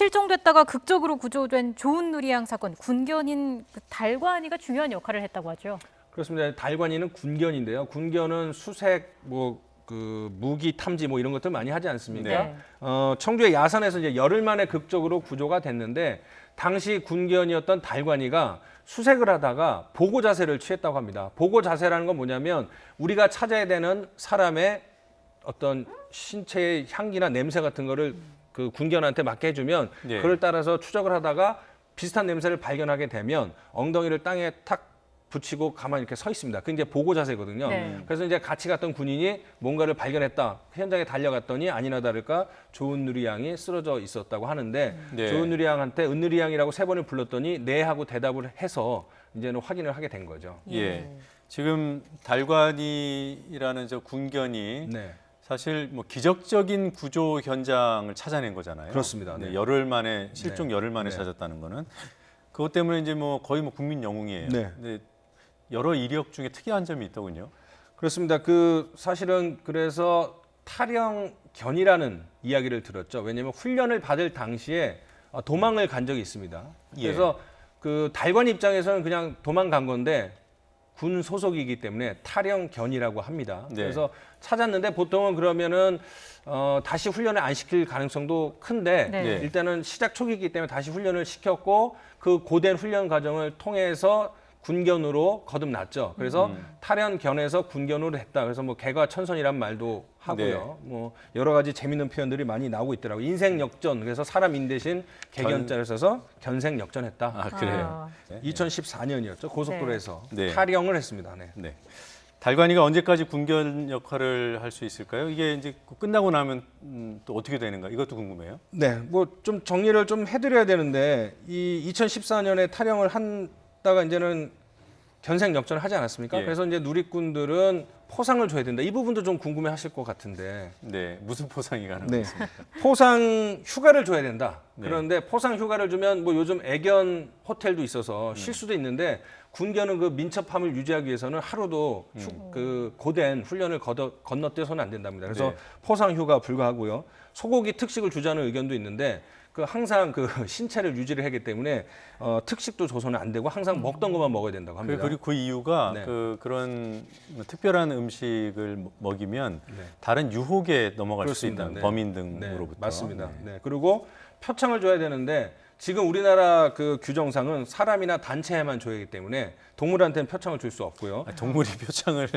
실종됐다가 극적으로 구조된 조은누리양 사건, 군견인 달관이가 중요한 역할을 했다고 하죠. 그렇습니다. 달관이는 군견인데요. 군견은 수색, 무기 탐지 이런 것들 많이 하지 않습니까? 네. 청주의 야산에서 이제 열흘 만에 극적으로 구조가 됐는데 당시 군견이었던 달관이가 수색을 하다가 보고 자세를 취했다고 합니다. 보고 자세라는 건 뭐냐면 우리가 찾아야 되는 사람의 어떤 신체의 향기나 냄새 같은 거를 그 군견한테 맡게 해주면 네. 그걸 따라서 추적을 하다가 비슷한 냄새를 발견하게 되면 엉덩이를 땅에 탁 붙이고 가만히 이렇게 서 있습니다. 그게 이제 보고 자세거든요. 네. 그래서 이제 같이 갔던 군인이 뭔가를 발견했다. 현장에 달려갔더니 아니나 다를까 조은누리 양이 쓰러져 있었다고 하는데 네. 조은누리 양한테 은누리 양이라고 3번을 불렀더니 네 하고 대답을 해서 이제는 확인을 하게 된 거죠. 예. 지금 달관이라는 저 군견이 네. 사실 뭐 기적적인 구조 현장을 찾아낸 거잖아요. 그렇습니다. 네, 네. 열흘 만에 실종 네. 열흘 만에 네. 찾았다는 거는 그것 때문에 이제 뭐 거의 뭐 국민 영웅이에요. 네. 근데 여러 이력 중에 특이한 점이 있더군요. 그렇습니다. 사실은 그래서 탈영견이라는 이야기를 들었죠. 왜냐하면 훈련을 받을 당시에 도망을 간 적이 있습니다. 그래서 그 달관 입장에서는 그냥 도망간 건데 군 소속이기 때문에 탈영견이라고 합니다. 네. 그래서 찾았는데 보통은 그러면은 다시 훈련을 안 시킬 가능성도 큰데 네. 네. 일단은 시작 초기이기 때문에 다시 훈련을 시켰고 그 고된 훈련 과정을 통해서 군견으로 거듭났죠. 그래서 탈영견에서 군견으로 했다. 그래서 뭐 개과천선이란 말도 하고요. 뭐 여러 가지 재밌는 표현들이 많이 나오고 있더라고요. 인생 역전. 그래서 사람인 대신 개견자를 써서 견생 역전했다. 아 그래요. 2014년이었죠. 고속도로에서 네. 탈영을 했습니다. 네. 네. 달관이가 언제까지 군견 역할을 할 수 있을까요? 이게 이제 끝나고 나면 또 어떻게 되는가? 이것도 궁금해요. 네, 뭐 좀 정리를 좀 해드려야 되는데 이 2014년에 탈영을 한다가 이제는 견생 역전을 하지 않았습니까? 예. 그래서 이제 누리꾼들은 포상을 줘야 된다. 이 부분도 좀 궁금해하실 것 같은데. 네, 무슨 포상이 네. 가능합니까? 포상 휴가를 줘야 된다. 네. 그런데 포상 휴가를 주면 뭐 요즘 애견 호텔도 있어서 쉴 수도 있는데 군견은 그 민첩함을 유지하기 위해서는 하루도 그 고된 훈련을 건너뛰어서는 안 된답니다. 그래서 네. 포상 휴가 불가하고요. 소고기 특식을 주자는 의견도 있는데 항상 그 신체를 유지를 하기 때문에 특식도 줘서는 안 되고 항상 먹던 것만 먹어야 된다고 합니다. 그리고 그 이유가 네. 그런 특별한 음식을 먹이면 네. 다른 유혹에 넘어갈 그렇습니다. 수 있다. 네. 범인 네, 등으로부터. 맞습니다. 네. 네. 그리고 표창을 줘야 되는데 지금 우리나라 그 규정상은 사람이나 단체에만 줘야 하기 때문에 동물한테는 표창을 줄 수 없고요. 동물이 표창을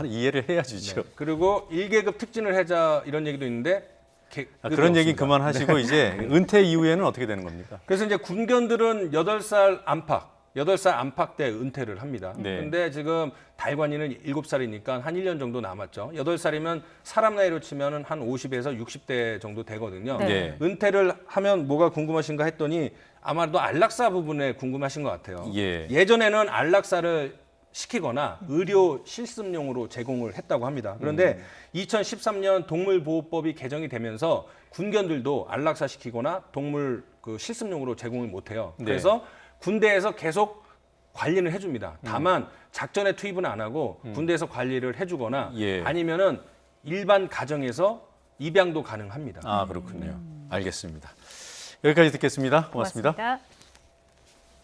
이해를 해야 주죠. 네. 그리고 1계급 특진을 해자 이런 얘기도 있는데 그런 얘기 그만하시고 이제 은퇴 이후에는 어떻게 되는 겁니까? 그래서 이제 군견들은 8살 안팎 때 은퇴를 합니다. 네. 근데 지금 달관이는 7살이니까 한 1년 정도 남았죠. 8살이면 사람 나이로 치면 한 50에서 60대 정도 되거든요. 네. 네. 은퇴를 하면 뭐가 궁금하신가 했더니 아마도 안락사 부분에 궁금하신 것 같아요. 예. 예전에는 안락사를 시키거나 의료 실습용으로 제공을 했다고 합니다. 그런데 2013년 동물보호법이 개정이 되면서 군견들도 안락사 시키거나 동물 그 실습용으로 제공을 못해요. 네. 그래서 군대에서 계속 관리를 해줍니다. 다만 작전에 투입은 안 하고 군대에서 관리를 해주거나 예. 아니면은 일반 가정에서 입양도 가능합니다. 아 그렇군요. 알겠습니다. 여기까지 듣겠습니다. 고맙습니다. 고맙습니다.